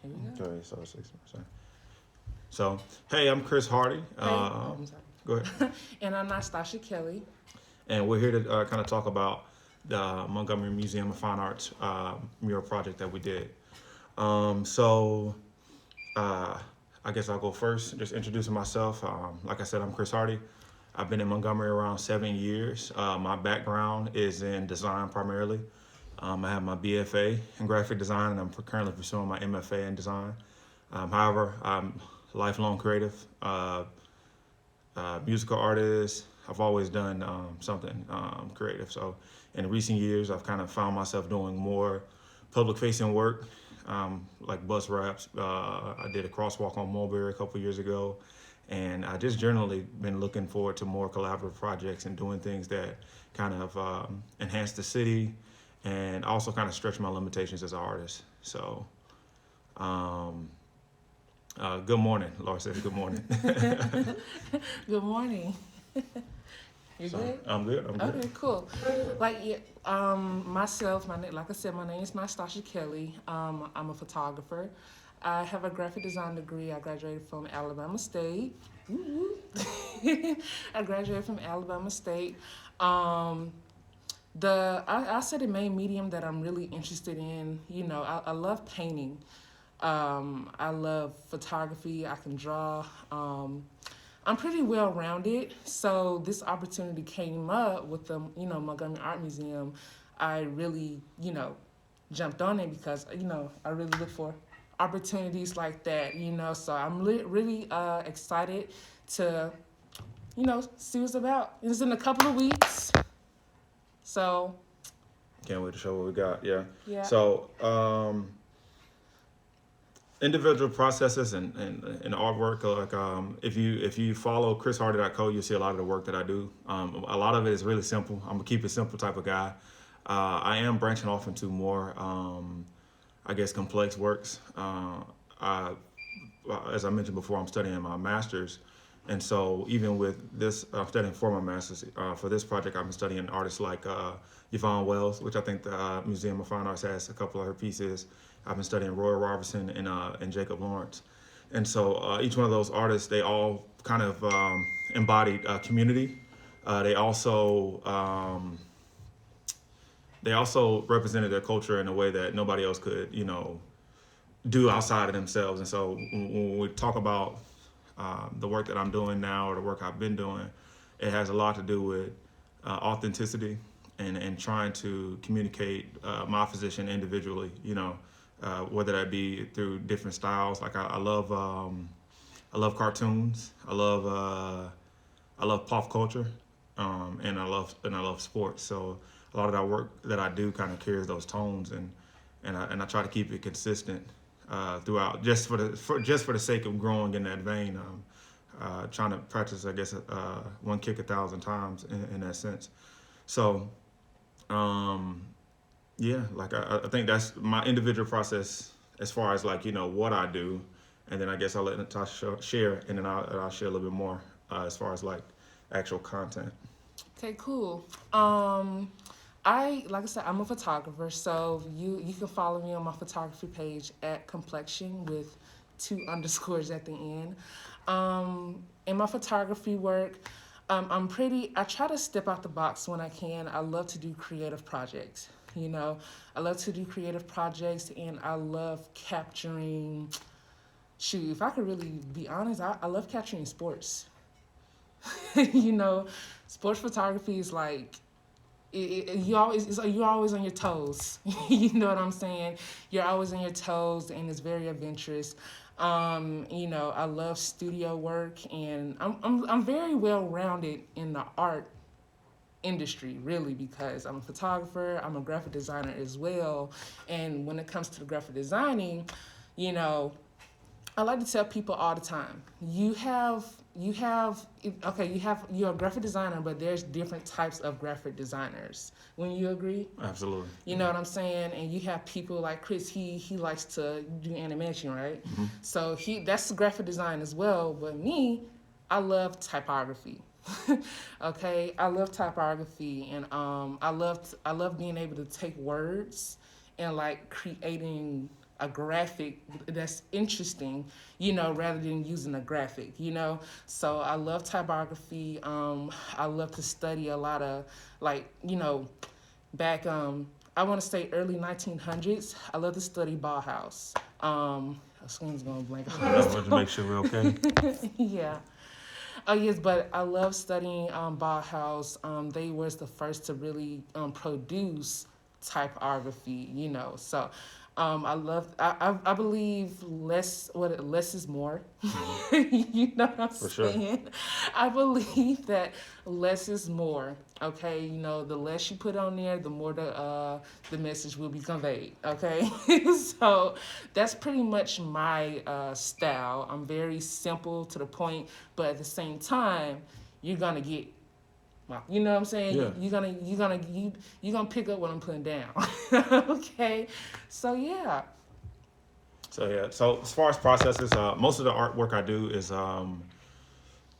Here we go. Okay, so 6%. So, hey, I'm Chris Hardy. Hey, oh, I'm sorry. Go ahead. And I'm Nystasha Kelly. And we're here to kind of talk about the Montgomery Museum of Fine Arts mural project that we did. So, uh, I guess I'll go first, just introducing myself. Like I said, I'm Chris Hardy. I've been in Montgomery around 7 years. My background is in design primarily. I have my BFA in graphic design, and I'm currently pursuing my MFA in design. However, I'm a lifelong creative, musical artist. I've always done something creative. So in recent years, I've kind of found myself doing more public-facing work, like bus raps. I did a crosswalk on Mulberry a couple years ago, and I just generally been looking forward to more collaborative projects and doing things that kind of enhance the city and also kind of stretch my limitations as an artist. So, um, good morning, Laura says good morning. Good morning. You So, good? I'm good. I'm good. Okay, cool. Like, yeah, myself, like I said, my name is Nystasha Kelly. I'm a photographer. I have a graphic design degree. I graduated from Alabama State. Woo-woo. I graduated from Alabama State. Um, I say the main medium that I'm really interested in, I love painting. I love photography. I can draw. I'm pretty well rounded. So this opportunity came up with the, Montgomery Art Museum. I really, jumped on it because, I really look for opportunities like that. So I'm really excited to, see what's about. It's in a couple of weeks. So, Can't wait to show what we got. Yeah. yeah. So, individual processes and artwork, like if you follow chrishardy.co, you'll see a lot of the work that I do. A lot of it is really simple. I'm a keep it simple type of guy. I am branching off into more, I guess, complex works. As I mentioned before, I'm studying my master's. And so even with this, I'm studying for my master's. For this project, I've been studying artists like Yvonne Wells, which I think the Museum of Fine Arts has a couple of her pieces. I've been studying Roy Robertson and Jacob Lawrence. And so each one of those artists, they all kind of embodied community. They also represented their culture in a way that nobody else could, do outside of themselves. And so when we talk about the work that I'm doing now or the work I've been doing, it has a lot to do with authenticity and trying to communicate my position individually, whether that be through different styles. Like I love cartoons. I love pop culture, and I love sports. So a lot of that work that I do kind of carries those tones, and I try to keep it consistent throughout, just for the sake of growing in that vein. Trying to practice, I guess, one kick 1,000 times in that sense. So, yeah, like I think that's my individual process as far as like what I do, and then I guess I'll let Natasha share, and then I'll share a little bit more as far as like actual content. Okay, cool. Like I said, I'm a photographer, so you can follow me on my photography page at complexion with 2 underscores at the end. In my photography work, I try to step out the box when I can. I love to do creative projects. I love to do creative projects, and I love capturing. Shoot, if I could really be honest, I love capturing sports. Sports photography is like you're always on your toes. You know what I'm saying? You're always on your toes, and it's very adventurous. I love studio work, and I'm very well rounded in the art industry, really, because I'm a photographer, I'm a graphic designer as well. And when it comes to the graphic designing, you know, I like to tell people all the time, you're a graphic designer, but there's different types of graphic designers. Wouldn't you agree? Absolutely. You know what I'm saying? And you have people like Chris, he likes to do animation, right? Mm-hmm. So that's graphic design as well. But me, I love typography. Okay, I love typography, and I love being able to take words and like creating a graphic that's interesting, rather than using a graphic, So I love typography. I love to study a lot of like, back I want to say early 1900s. I love to study Bauhaus. Someone's gonna blank on I wanted to make sure we're okay. yeah. Oh yes, but I love studying Bauhaus. They was the first to really produce typography, So I love. I believe less is more. You know what I'm For sure. saying? I believe that less is more. Okay, the less you put on there, the more the message will be conveyed. Okay, so that's pretty much my style. I'm very simple to the point, but at the same time, you're gonna get. You know what I'm saying? Yeah. You're gonna pick up what I'm putting down. Okay, so yeah. So as far as processes, most of the artwork I do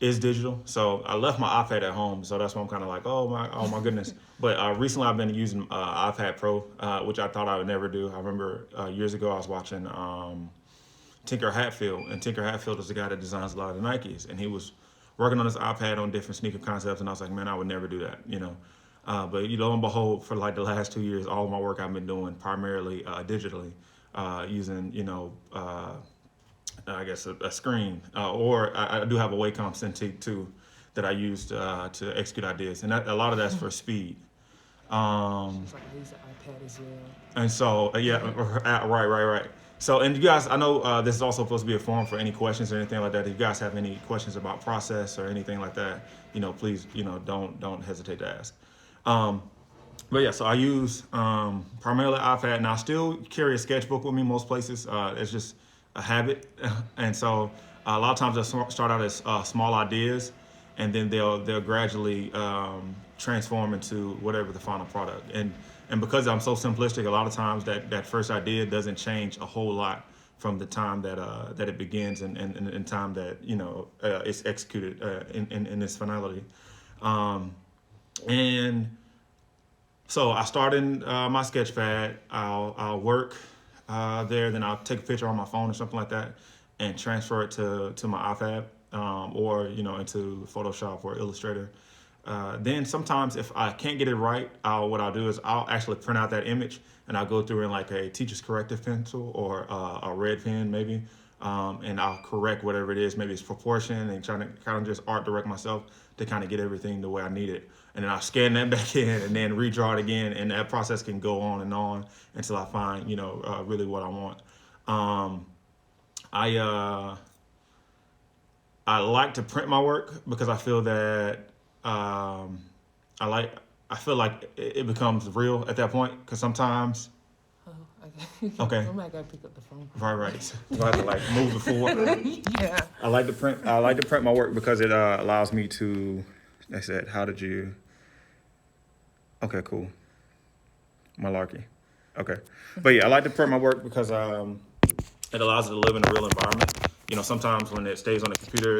is digital. So I left my iPad at home, so that's why I'm kind of like, oh my goodness. But recently I've been using iPad Pro, which I thought I would never do. I remember years ago I was watching Tinker Hatfield, and Tinker Hatfield is the guy that designs a lot of the Nikes, and he was working on his iPad on different sneaker concepts, and I was like, man, I would never do that. But lo and behold, for like the last 2 years, all of my work I've been doing primarily digitally, using I guess a screen, or I do have a Wacom Cintiq too that I use to execute ideas, and a lot of that's for speed. It's like I use the iPad as well. And so, right. So, and you guys, I know this is also supposed to be a forum for any questions or anything like that. If you guys have any questions about process or anything like that, please, don't hesitate to ask. But yeah, so I use primarily iPad, and I still carry a sketchbook with me most places. It's just a habit, and so a lot of times they'll start out as small ideas, and then they'll gradually transform into whatever the final product. And because I'm so simplistic, a lot of times that first idea doesn't change a whole lot from the time that it begins and time that it's executed in its finality. And so I start in my sketch pad. I'll work there, then I'll take a picture on my phone or something like that, and transfer it to my iPad or into Photoshop or Illustrator. Then sometimes if I can't get it right, what I'll do is I'll actually print out that image, and I'll go through in like a teacher's corrective pencil or a red pen maybe, and I'll correct whatever it is. Maybe it's proportion, and trying to kind of just art direct myself to kind of get everything the way I need it. And then I'll scan that back in and then redraw it again, and that process can go on and on until I find really what I want. I like to print my work because I feel that I feel like it becomes real at that point, because sometimes. Okay. I might gotta pick up the phone. Right. So I have to like move it forward. Yeah. I like to print my work because it allows me to. I said, how did you? Okay, cool. Malarkey. Okay, but yeah, I like to print my work because it allows it to live in a real environment. Sometimes when it stays on the computer,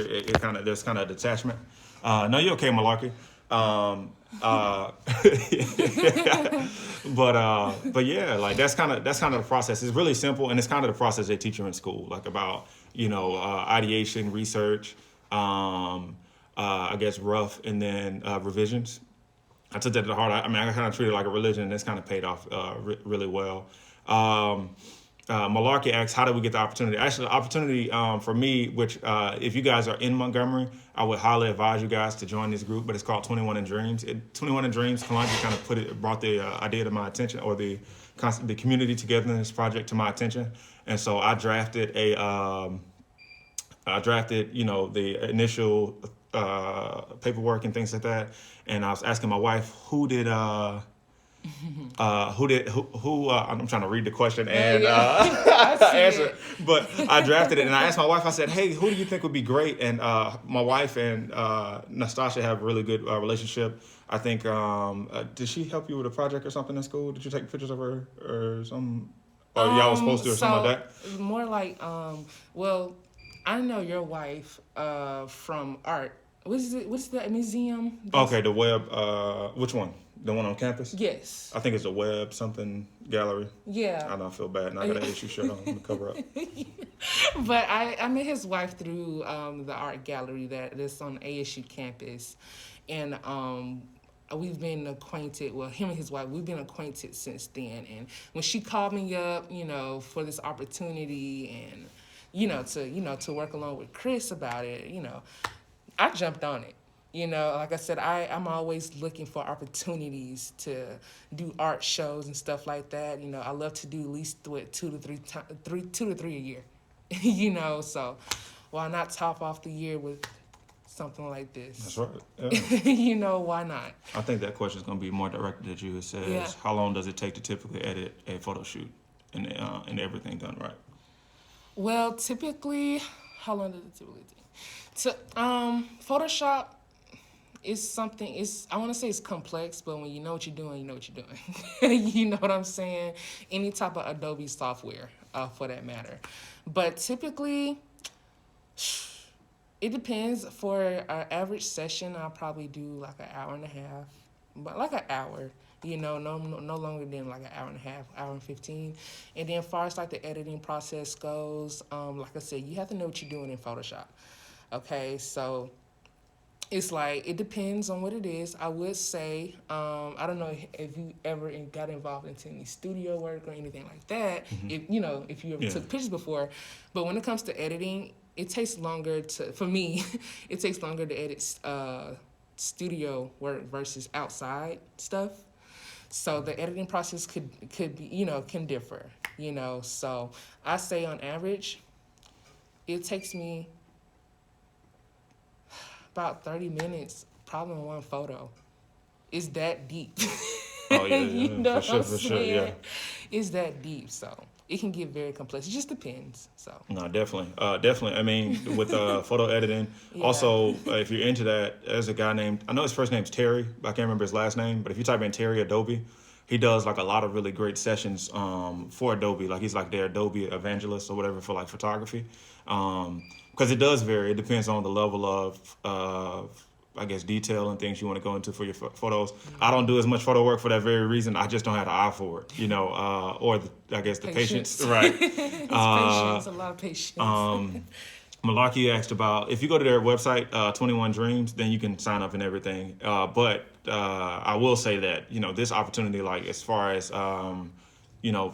there's kind of detachment. No, you're okay, Malarkey. But yeah, like that's kind of the process. It's really simple, and it's kind of the process they teach you in school, like about ideation, research, I guess rough, and then revisions. I took that to the heart. I kind of treated it like a religion, and it's kind of paid off really well. Malarkey asks, how did we get the opportunity? Actually, the opportunity for me, which if you guys are in Montgomery, I would highly advise you guys to join this group, but it's called 21 in Dreams. 21 in Dreams, Kalonji kind of brought the idea to my attention, or the community togetherness project to my attention. And so I drafted the initial paperwork and things like that. And I was asking my wife, I'm trying to read the question and answer, but I drafted it, and I asked my wife, I said, hey, who do you think would be great? And my wife and Nystasha have a really good relationship. I think, did she help you with a project or something in school? Did you take pictures of her or something? Or y'all was supposed to, or something like that? More like, well, I know your wife from art. What's that museum? Okay, the web, which one? The one on campus? Yes. I think it's a web something gallery. Yeah. I don't feel bad. And I got an issue shirt on to cover up. But I met his wife through the art gallery that is on ASU campus. And we've been acquainted, well, him and his wife, we've been acquainted since then. And when she called me up, for this opportunity and, to work along with Chris about it, I jumped on it. Like I said, I'm always looking for opportunities to do art shows and stuff like that. I love to do at least 2 to 3 a year. So why not top off the year with something like this? That's right. Yeah. Why not? I think that question is going to be more directed at you. It says, how long does it take to typically edit a photo shoot and everything done right? Well, typically, how long does it typically take? Photoshop is something, I want to say it's complex, but when you know what you're doing, you know what you're doing. You know what I'm saying? Any type of Adobe software, for that matter. But typically, it depends. For an average session, I'll probably do like an hour and a half, but like an hour. No longer than like an hour and a half, hour and 15. And then as far as like the editing process goes, like I said, you have to know what you're doing in Photoshop. Okay, so it's like, it depends on what it is. I would say, I don't know if you ever got involved into any studio work or anything like that, Mm-hmm. if you ever took pictures before, but when it comes to editing, it takes longer for me, it takes longer to edit studio work versus outside stuff. So the editing process could be, can differ, So I say on average, it takes me about 30 minutes, probably on one photo. It's that deep. Oh, yeah. For sure, yeah. It's that deep, so it can get very complex. It just depends, so. No, definitely. I mean, with photo editing, also, if you're into that, there's a guy named, I know his first name's Terry, but I can't remember his last name, but if you type in Terry Adobe, he does like a lot of really great sessions for Adobe. Like he's like their Adobe evangelist or whatever for like photography. Because it does vary. It depends on the level of I guess, detail and things you want to go into for your photos. Mm-hmm. I don't do as much photo work for that very reason. I just don't have the eye for it, or I guess the patience. Right. Patience, a lot of patience. Malaki asked about, if you go to their website, 21 Dreams, then you can sign up and everything. But I will say that, this opportunity, like as far as,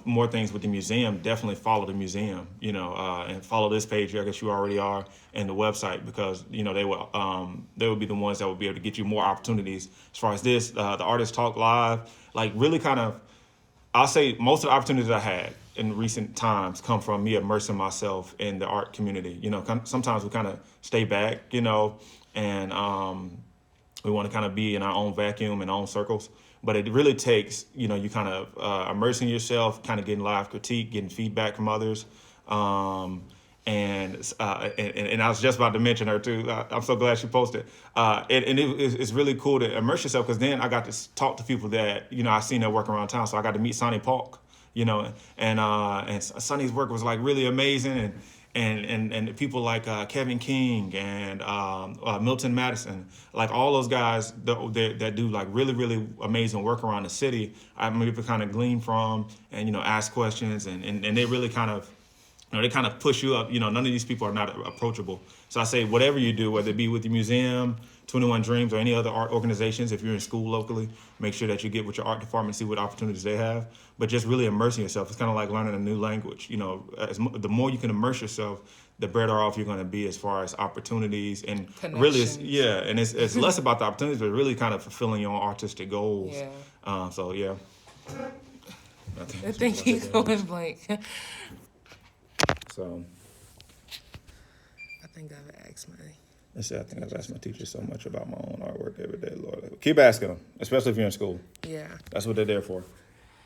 more things with the museum, definitely follow the museum, and follow this page. I guess you already are, and the website, because, they will be the ones that will be able to get you more opportunities as far as this, the Artist Talk Live, like really kind of, I'll say most of the opportunities I had in recent times come from me immersing myself in the art community. Sometimes we kind of stay back, and we want to kind of be in our own vacuum and own circles. But it really takes, you kind of immersing yourself, kind of getting live critique, getting feedback from others. And I was just about to mention her too. I'm so glad she posted. It's really cool to immerse yourself, because then I got to talk to people that, I seen their work around town. So I got to meet Sonny Polk, and Sonny's work was like really amazing. And people like Kevin King and Milton Madison, like all those guys that do like really, really amazing work around the city, I'm able to kind of glean from and, ask questions, and they really kind of, they kind of push you up. None of these people are not approachable. So I say, whatever you do, whether it be with the museum, 21 Dreams, or any other art organizations, if you're in school locally, make sure that you get with your art department, see what opportunities they have. But just really immersing yourself. It's kind of like learning a new language. The more you can immerse yourself, the better off you're going to be as far as opportunities. And really, it's less about the opportunities, but really kind of fulfilling your own artistic goals. Yeah. So, yeah. I think he's going blank. So, I think I've asked I think I've asked my teachers so much about my own artwork every day, Lord. Keep asking them, especially if you're in school. Yeah. That's what they're there for.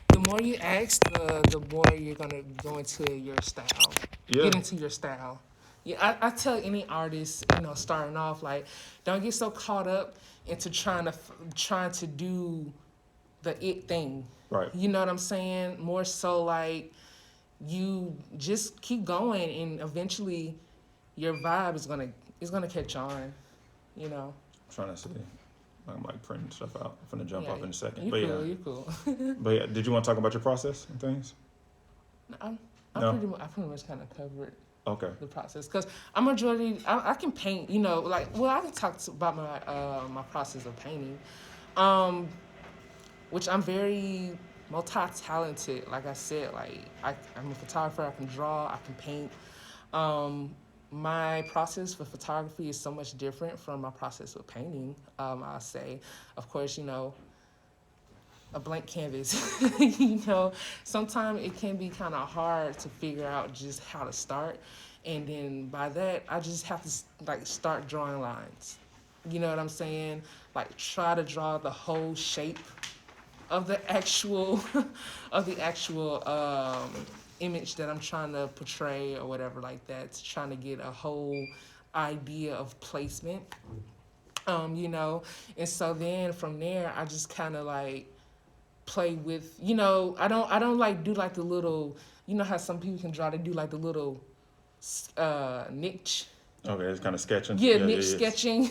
The more you ask, the more you're going to go into your style. Yeah. Get into your style. Yeah, I tell any artist, starting off, like, don't get so caught up into trying to do the it thing. Right. You know what I'm saying? More so like, you just keep going, and eventually your vibe is gonna catch on, I'm trying to see. I'm like printing stuff out. I'm gonna jump Yeah, up in a second. you But cool, you cool. but yeah, did you want to talk about your process and things? I'm No? I pretty much kind of covered Okay. the process because I can paint, you know, like, well, I can talk about my process of painting, which I'm very multi-talented. Like I said, like I'm a photographer. I can draw, I can paint. um, my process for photography is so much different from my process with painting. I'll say, of course, you know, a blank canvas. You know, sometimes it can be kind of hard to figure out just how to start, and then by that I just have to like start drawing lines. You know what I'm saying? Like try to draw the whole shape of the actual of the actual image that I'm trying to portray or whatever like that. It's trying to get a whole idea of placement. You know, and so then from there I just kind of like play with, you know, I don't like do like the little, you know how some people can draw, they do like the little niche. Okay, it's kind of sketching. Yeah, Yeah, niche yeah, yeah. sketching.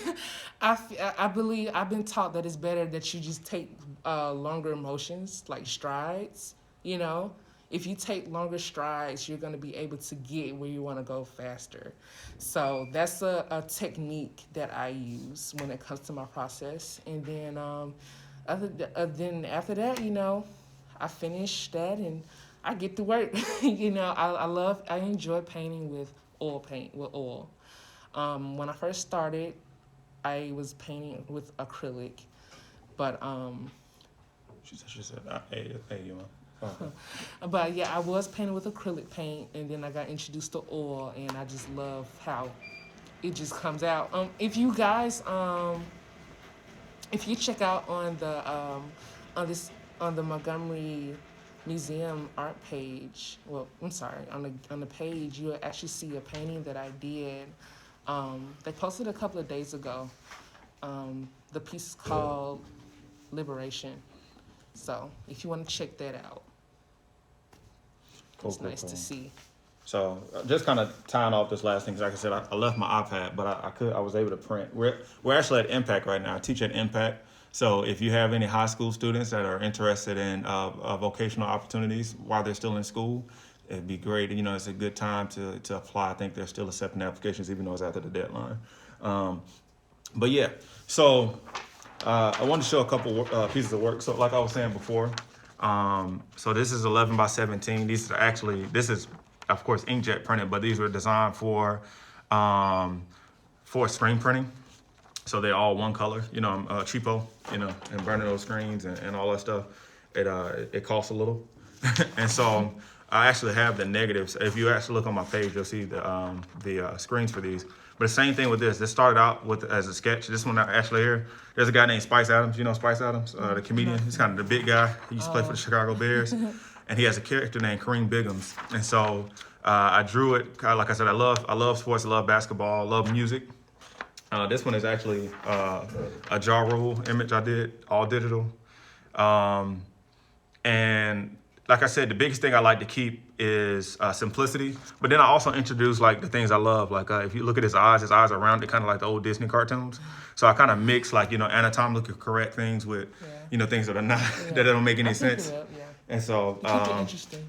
I believe I've been taught that it's better that you just take longer motions, like strides. You know, if you take longer strides, you're gonna be able to get where you want to go faster. So that's a technique that I use when it comes to my process. And then then after that, you know, I finish that and I get to work. You know, I enjoy painting with oil paint with oil. When I first started, I was painting with acrylic, but She said, hey, you know. Okay. but yeah, I was painting with acrylic paint, and then I got introduced to oil, and I just love how it just comes out. If you check out on the Montgomery Museum art page, well, I'm sorry, on the page, you'll actually see a painting that I did. They posted a couple of days ago. The piece is called Liberation. So if you want to check that out, Cool, it's cool, nice cool. to see. So just kind of tying off this last thing, 'cause like I said, I left my iPad, but I was able to print. We're actually at Impact right now. I teach at Impact. So if you have any high school students that are interested in vocational opportunities while they're still in school, it'd be great. You know, it's a good time to apply. I think they're still accepting applications even though it's after the deadline. But yeah, so I wanted to show a couple pieces of work. So like I was saying before, so this is 11 by 17. This is, of course, inkjet printed, but these were designed for screen printing. So they're all one color, you know, cheapo, you know, and burning those screens and all that stuff. It costs a little. And so I actually have the negatives. If you actually look on my page, you'll see the screens for these. But the same thing with this. This started out as a sketch. This one actually here, there's a guy named Spice Adams. You know Spice Adams, the comedian. He's kind of the big guy. He used to play for the Chicago Bears. And he has a character named Kareem Biggums. And so I drew it. Like I said, I love sports. I love basketball. I love music. This one is actually a Ja Rule image I did, all digital. And like I said, the biggest thing I like to keep is simplicity. But then I also introduce like the things I love. Like if you look at his eyes are rounded, kind of like the old Disney cartoons. So I kind of mix like, you know, anatomically correct things with, you know, things that are not, that don't make any sense. And so, Keep it interesting.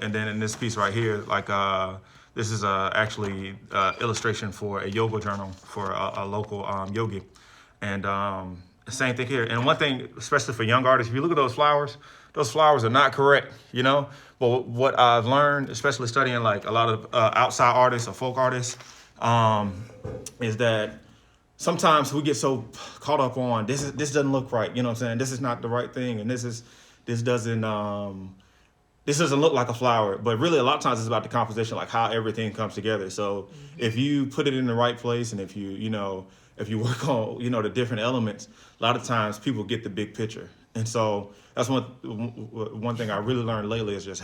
and then in this piece right here, like this is actually illustration for a yoga journal for a local yogi. And the same thing here. And one thing, especially for young artists, if you look at those flowers are not correct, you know? But what I've learned, especially studying like a lot of outside artists or folk artists, is that sometimes we get so caught up on this doesn't look right, you know what I'm saying? This is not the right thing, and this doesn't look like a flower. But really a lot of times it's about the composition, like how everything comes together. So if you put it in the right place, and if you work on, you know, the different elements, a lot of times people get the big picture. And so that's one thing I really learned lately is just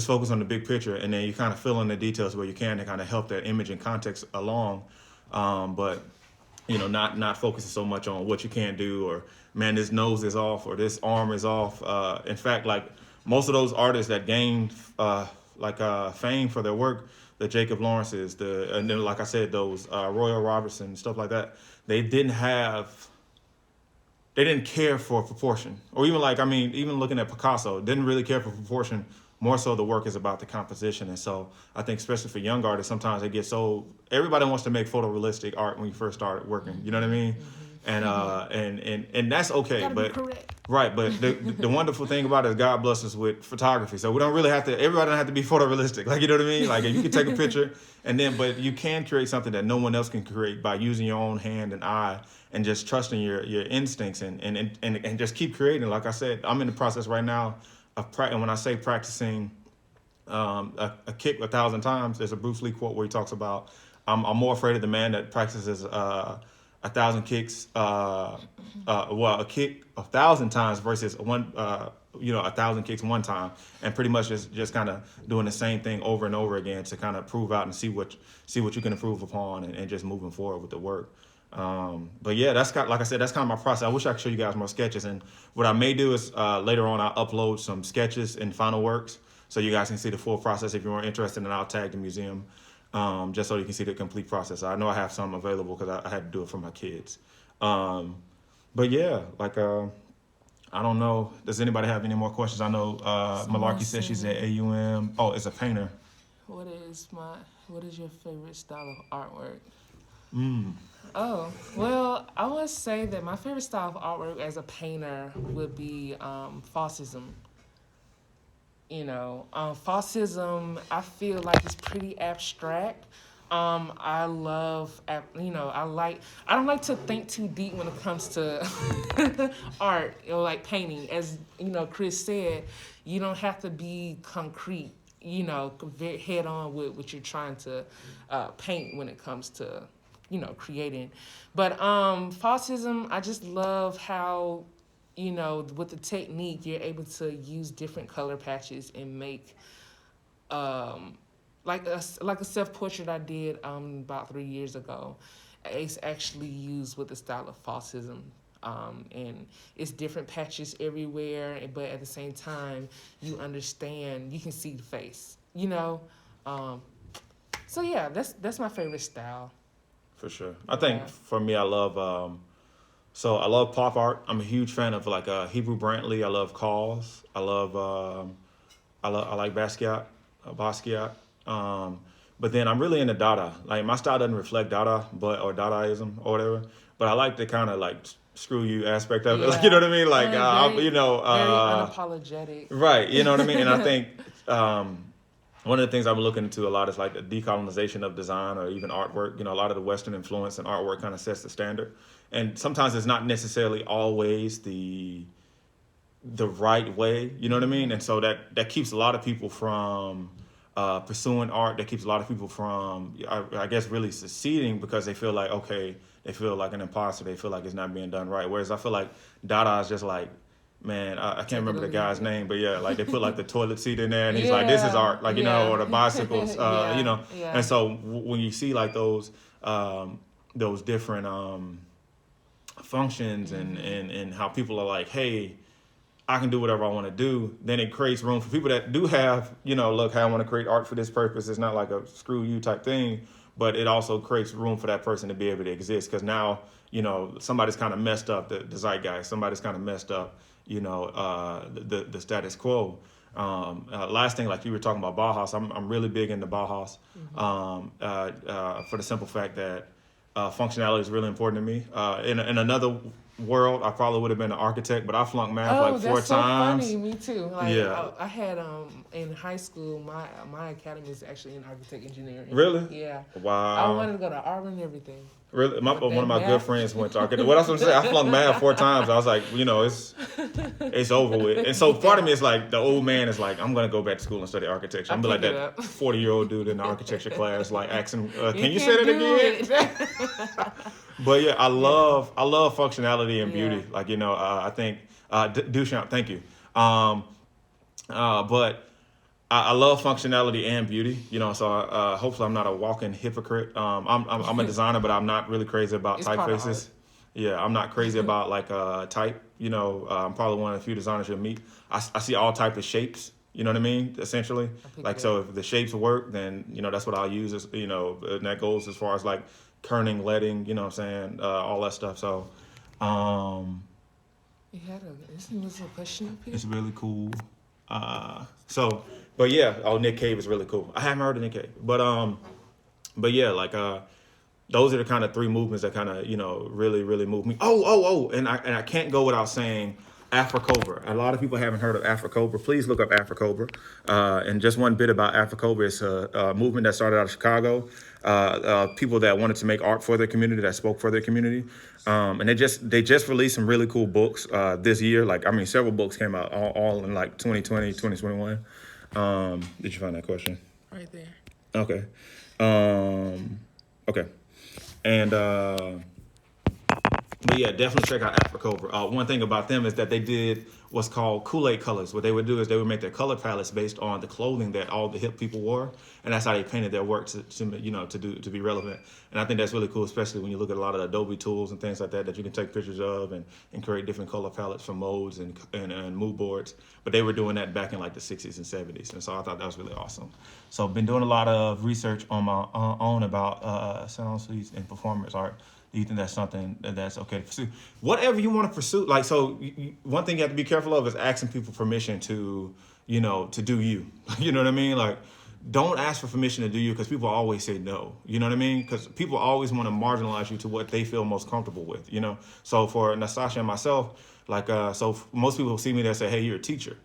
focus on the big picture, and then you kind of fill in the details where you can to kind of help that image and context along. But you know, not focusing so much on what you can't do, or man, this nose is off, or this arm is off. In fact, like most of those artists that gained fame for their work, the Jacob Lawrences, and then like I said, those Royal Robertson, stuff like that, they didn't have they didn't care for proportion, or even like, I mean, even looking at Picasso, didn't really care for proportion. More so, the work is about the composition, and so I think, especially for young artists, sometimes they get so everybody wants to make photorealistic art when you first start working. You know what I mean? And that's okay, Gotta but be correct. right. But the wonderful thing about it is God bless us with photography, so we don't really have to. Everybody don't have to be photorealistic. Like, you know what I mean? Like, you can take a picture, and then but you can create something that no one else can create by using your own hand and eye and just trusting your instincts and just keep creating. Like I said, I'm in the process right now and when I say practicing a kick 1,000 times, there's a Bruce Lee quote where he talks about, I'm more afraid of the man that practices 1,000 kicks, a kick 1,000 times versus 1,000 kicks one time, and pretty much just kind of doing the same thing over and over again to kind of prove out and see what you can improve upon, and just moving forward with the work. But yeah, like I said, that's kind of my process. I wish I could show you guys more sketches, and what I may do is later on I'll upload some sketches in Final Works so you guys can see the full process if you're interested, and I'll tag the museum just so you can see the complete process. I know I have some available because I had to do it for my kids. But yeah, like I don't know. Does anybody have any more questions? I know Malarkey says she's at AUM. Oh, it's a painter. What is your favorite style of artwork? Mm. Oh, well, I would say that my favorite style of artwork as a painter would be Falsism. Falsism, I feel like it's pretty abstract. I love, I don't like to think too deep when it comes to art or like painting. As, Chris said, you don't have to be concrete, very head on with what you're trying to paint when it comes to, creating. But Falsism, I just love how, with the technique, you're able to use different color patches and make like a self-portrait I did about 3 years ago. It's actually used with the style of Falsism. And it's different patches everywhere, but at the same time, you can see the face, So yeah, that's my favorite style. For sure. I think for me, I love I love pop art. I'm a huge fan of like Hebrew Brantley. I love Calls. I like Basquiat. But then I'm really into Dada. Like, my style doesn't reflect Dada, or Dadaism or whatever. But I like the kind of like screw you aspect of it. Like, you know what I mean? Like, very unapologetic. Right. You know what I mean? And I think one of the things I've been looking into a lot is like the decolonization of design, or even artwork. A lot of the Western influence in artwork kind of sets the standard. And sometimes it's not necessarily always the right way, you know what I mean? And so that keeps a lot of people from pursuing art. That keeps a lot of people from, I guess, really succeeding, because they feel like, they feel like an imposter. They feel like it's not being done right. Whereas I feel like Dada is just like, man, I can't remember the guy's name, but yeah, like they put like the toilet seat in there, and he's like, this is art, like, or the bicycles, And so when you see like those different functions and how people are like, hey, I can do whatever I want to do, then it creates room for people that do have, look, hey, I want to create art for this purpose. It's not like a screw you type thing, but it also creates room for that person to be able to exist, because now, somebody's kind of messed up the zeitgeist. Somebody's kind of messed up, the status quo. Last thing, like you were talking about Bauhaus, I'm really big into Bauhaus, for the simple fact that functionality is really important to me. In another world, I probably would have been an architect, but I flunked math like 4 times. Funny, me too. Like, yeah. I had in high school, my academy is actually in architect engineering. Really? Yeah. Wow. I wanted to go to Auburn and everything. Really? One of my good friends went to architect. What else I'm saying? I flunked math 4 times. I was like, it's over with. And so part of me is like, the old man is like, I'm going to go back to school and study architecture. I'm like that 40-year-old dude in the architecture class, like asking, can you say that again? But yeah, I love functionality and beauty. Yeah. Like, I think, Duchamp, thank you. But I love functionality and beauty, so hopefully I'm not a walking hypocrite. I'm a designer, but I'm not really crazy about typefaces. Yeah, I'm not crazy about like type. I'm probably one of the few designers you'll meet. I see all types of shapes. You know what I mean? Essentially, like, so if the shapes work, then that's what I'll use. And that goes as far as like kerning, leading. All that stuff. So, It was a question up here. It's really cool. But yeah, Nick Cave is really cool. I haven't heard of Nick Cave, but yeah, like those are the kind of three movements that kind of really really move me. And I can't go without saying Afrocobra. A lot of people haven't heard of Afrocobra. Please look up Afrocobra. And just one bit about Afrocobra, it's a movement that started out of Chicago. People that wanted to make art for their community, that spoke for their community. And they just released some really cool books this year. Like, I mean, several books came out all in like 2020, 2021. Did you find that question? Right there. Okay. Okay. And but yeah, definitely check out Afrocobra. One thing about them is that they did what's called Kool-Aid colors. What they would do is they would make their color palettes based on the clothing that all the hip people wore, and that's how they painted their work to be relevant. And I think that's really cool, especially when you look at a lot of Adobe tools and things like that you can take pictures of and create different color palettes from modes and mood boards. But they were doing that back in like the 60s and 70s, and so I thought that was really awesome. So I've been doing a lot of research on my own about sound suites and performance art. Do you think that's something that's okay to pursue? Whatever you want to pursue. Like, so one thing you have to be careful of is asking people permission to do you. You know what I mean? Like, don't ask for permission to do you, because people always say no. You know what I mean? Because people always want to marginalize you to what they feel most comfortable with, So for Nystasha and myself, like, so most people see me there and say, hey, you're a teacher.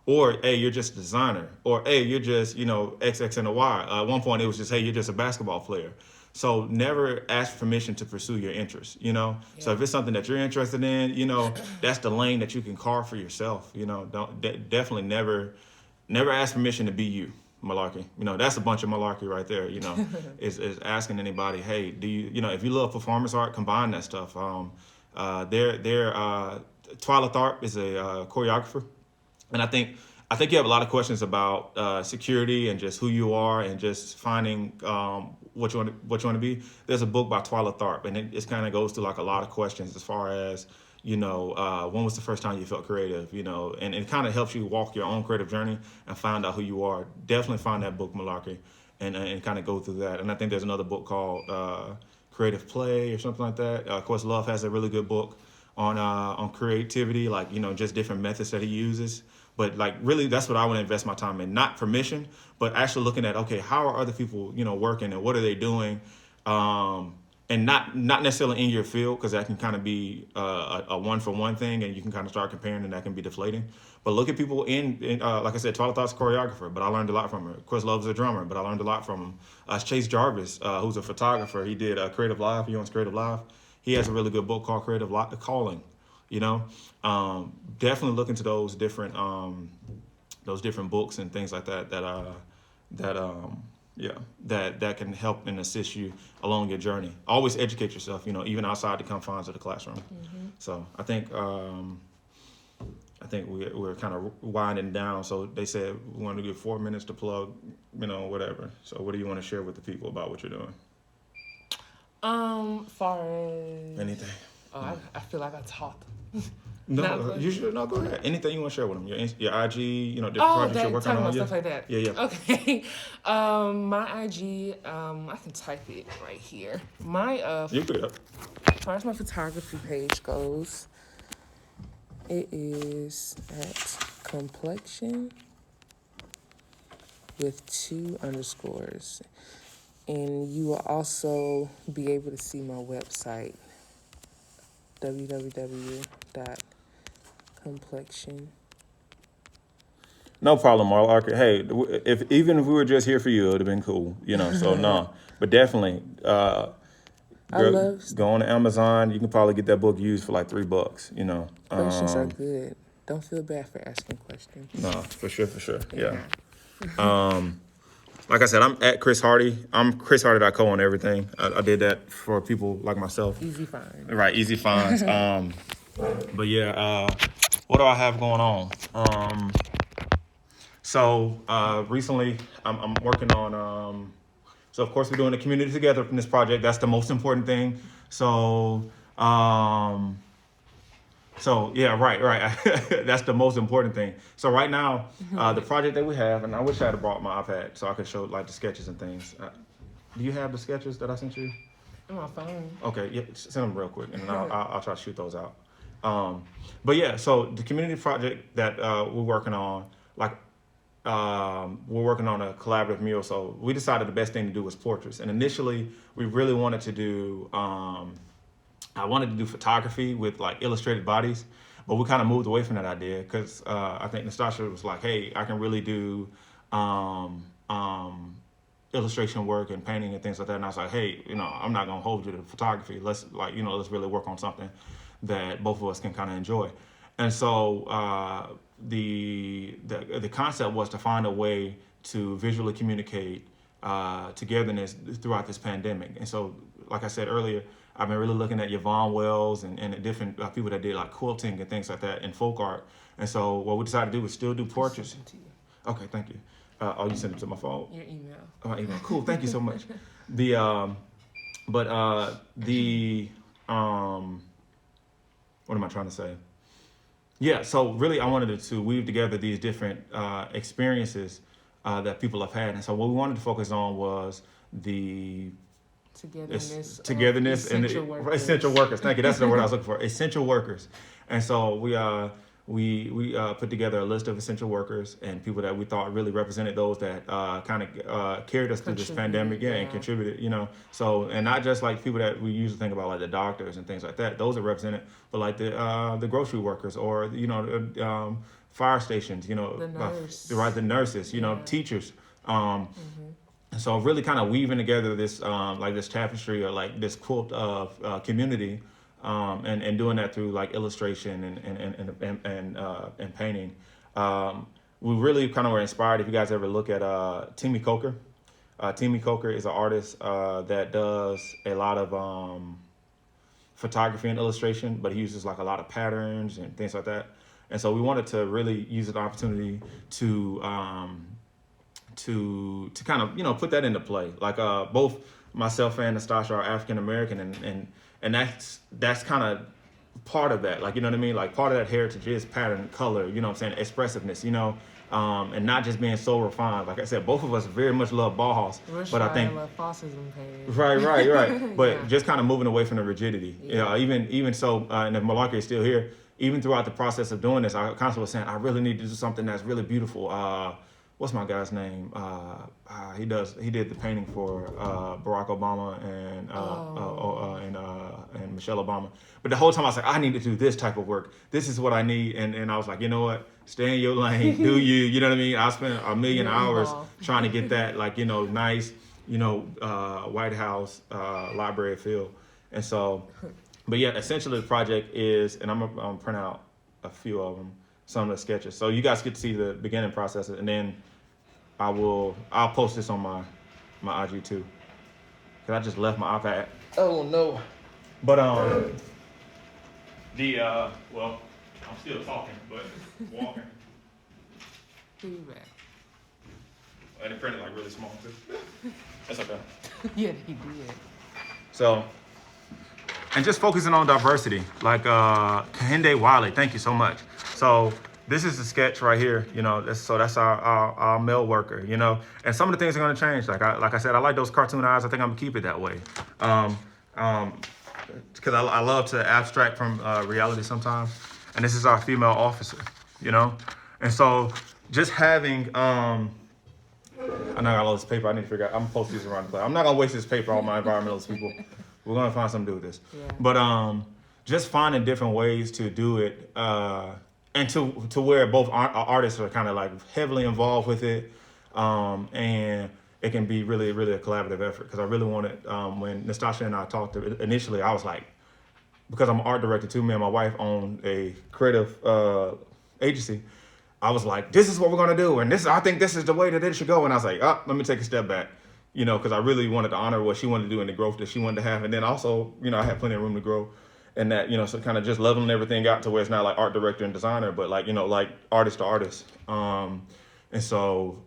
Or, hey, you're just a designer. Or, hey, you're just, X, X, and a Y. At one point, it was just, hey, you're just a basketball player. So never ask for permission to pursue your interests, Yeah. So if it's something that you're interested in, that's the lane that you can carve for yourself. Definitely never ask permission to be you. Malarkey. That's a bunch of malarkey right there. Is asking anybody, hey, do you, if you love performance art, combine that stuff. Twyla Tharp is a choreographer, and I think you have a lot of questions about security and just who you are and just finding what you want to be. There's a book by Twyla Tharp, and it kind of goes through like a lot of questions as far as when was the first time you felt creative, and it kind of helps you walk your own creative journey and find out who you are. Definitely find that book, Malarkey, and kind of go through that. And I think there's another book called Creative Play or something like that. Of course, Love has a really good book on creativity, like just different methods that he uses. But like really, that's what I want to invest my time in. Not permission, but actually looking at, okay, how are other people working and what are they doing, and not necessarily in your field, because that can kind of be a one for one thing, and you can kind of start comparing, and that can be deflating. But look at people in like I said, Twyla Tharp's a choreographer, but I learned a lot from her. Of course, Love's a drummer, but I learned a lot from him. Chase Jarvis, who's a photographer, he did Creative Live. He owns Creative Live. He has a really good book called Creative Calling. Definitely look into those different books and things like that that can help and assist you along your journey. Always educate yourself, even outside the confines of the classroom. Mm-hmm. So I think we're kind of winding down. So they said we want to give 4 minutes to plug, whatever. So what do you want to share with the people about what you're doing? Far as anything. I feel like I talked. No, you should. No, go ahead. Anything you want to share with them? Your IG, different projects you're working on. Stuff like that. Yeah. Okay. My IG, I can type it right here. You good. As far as my photography page goes, it is at complexion with 2 underscores. And you will also be able to see my website, www.complexion. No problem, Marla. Hey, even if we were just here for you, it would have been cool, So no, but definitely, go on to Amazon. You can probably get that book used for like $3. Questions are good. Don't feel bad for asking questions. No, for sure. Yeah. Like I said, I'm at Chris Hardy. I'm ChrisHardy.co on everything. I did that for people like myself. Easy find. Right, easy finds. But yeah, what do I have going on? So recently, I'm working on. So of course, we're doing the community together in this project. That's the most important thing. So yeah, right. That's the most important thing. So right now, the project that we have, and I wish I had brought my iPad so I could show like the sketches and things. Do you have the sketches that I sent you? On my phone. Okay, yeah, send them real quick, and then I'll try to shoot those out. But yeah, so the community project that we're working on, like we're working on a collaborative mural. So we decided the best thing to do was portraits. And initially, we really wanted to do, I wanted to do photography with like illustrated bodies, but we kind of moved away from that idea because I think Nystasha was like, hey, I can really do illustration work and painting and things like that. And I was like, hey, I'm not gonna hold you to photography. Let's let's really work on something that both of us can kind of enjoy. And so the concept was to find a way to visually communicate togetherness throughout this pandemic. And so, like I said earlier, I've been really looking at Yvonne Wells and the different people that did like quilting and things like that and folk art. And so what we decided to do was still do portraits. Okay, thank you. Oh, you sent it to my phone? Your email. My email. Cool. Thank you so much. What am I trying to say? Yeah, so really I wanted to weave together these different experiences that people have had. And so what we wanted to focus on was the togetherness and essential workers. Thank you. That's the word I was looking for. Essential workers. And so we put together a list of essential workers and people that we thought really represented those that kind of carried us through this pandemic, and contributed, So, and not just like people that we usually think about, like the doctors and things like that. Those are represented, but like the grocery workers or fire stations, the nurses, teachers. So really kind of weaving together this like this tapestry or like this quilt of community. And doing that through like illustration and painting. We really kind of were inspired. If you guys ever look at Timmy Coker, Timmy Coker is an artist that does a lot of photography and illustration, but he uses like a lot of patterns and things like that. And so we wanted to really use an opportunity to kind of put that into play. Like both myself and Nystasha are African American, and that's kind of part of that. Like, you know what I mean? Like part of that heritage is pattern, color, expressiveness, and not just being so refined. Like I said, both of us very much love Bauhaus, but I think love fascism painting. Right. But just kind of moving away from the rigidity. Even so, and if Malarkey is still here, even throughout the process of doing this, I constantly was saying I really need to do something that's really beautiful. What's my guy's name? He did the painting for Barack Obama and Michelle Obama. But the whole time I was like, I need to do this type of work. This is what I need. And I was like, you know what? Stay in your lane. Do you? You know what I mean? I spent a million hours trying to get that, like, nice, White House library feel. And so, but yeah, essentially the project is, and I'm gonna print out a few of them. Some of the sketches, so you guys get to see the beginning process, and then I'll post this on my IG too, cause I just left my iPad. Oh no! But well, I'm still talking, but walking. Be back. And it printed like really small too. That's okay. Yeah, he did. So, and just focusing on diversity, like Kahinde Wiley, thank you so much. So this is the sketch right here, that's our male worker, and some of the things are gonna change. Like I said, I like those cartoon eyes. I think I'm gonna keep it that way. Because I love to abstract from reality sometimes. And this is our female officer, and so just having, I know I got all this paper. I need to figure out, I'm supposed to use it around the place. I'm not gonna waste this paper on my environmentalist people. We're gonna find something to do with this. Yeah. But just finding different ways to do it, and to where both artists are kind of like heavily involved with it, and it can be really, really a collaborative effort. Because I really wanted, when Nystasha and I talked initially, I was like, because I'm an art director too, me and my wife own a creative agency. I was like, this is what we're gonna do, and I think this is the way that it should go. And I was like, let me take a step back, because I really wanted to honor what she wanted to do and the growth that she wanted to have, and then also, I had plenty of room to grow. And that, so kind of just leveling everything out to where it's not like art director and designer, but like, like artist to artist. And so,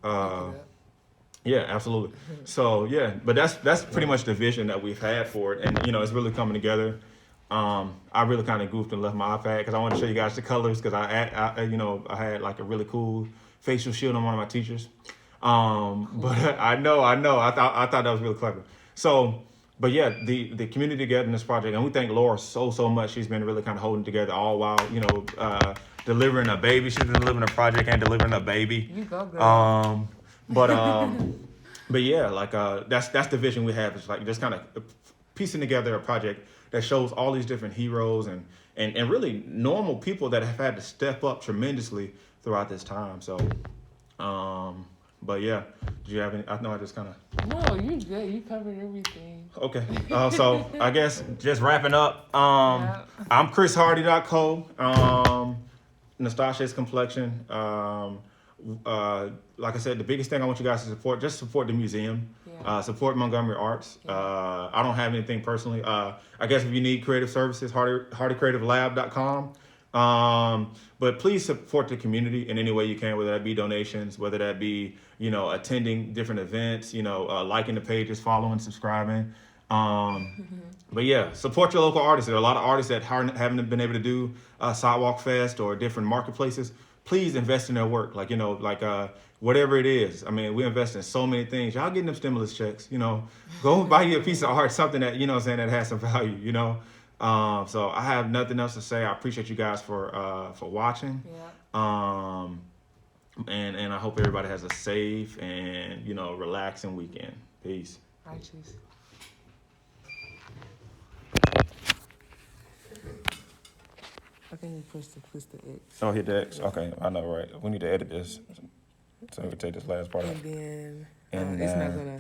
yeah, absolutely. So, yeah, but that's pretty much the vision that we've had for it. And, it's really coming together. I really kind of goofed and left my iPad because I want to show you guys the colors because I had like a really cool facial shield on one of my teachers. But I know. I thought that was really clever. So, but yeah, the community togetherness project, and we thank Laura so much. She's been really kind of holding together all while delivering a baby. She's been delivering a project and delivering a baby. You go, girl. But yeah, like that's the vision we have. It's like just kind of piecing together a project that shows all these different heroes and really normal people that have had to step up tremendously throughout this time. So, but yeah, do you have any? I know I just kind of. No, you good. You covered everything. Okay. So I guess just wrapping up. Yeah. I'm ChrisHardy.co. Nystasha's complexion. Like I said, the biggest thing I want you guys to support the museum. Yeah. Support Montgomery Arts. I don't have anything personally. I guess if you need creative services, hardycreativelab.com. But please support the community in any way you can, whether that be donations, whether that be, attending different events, liking the pages, following, subscribing. But yeah, support your local artists. There are a lot of artists that haven't been able to do Sidewalk Fest or different marketplaces. Please invest in their work. Whatever it is. I mean, we invest in so many things. Y'all getting them stimulus checks, go buy you a piece of art, something that, that has some value, So I have nothing else to say. I appreciate you guys for watching. Yeah. And I hope everybody has a safe and, relaxing weekend. Peace. Bye, cheese. I think you push the X. Oh, hit the X. Okay, I know, right? We need to edit this. So we take this last part out. And then And it's not gonna.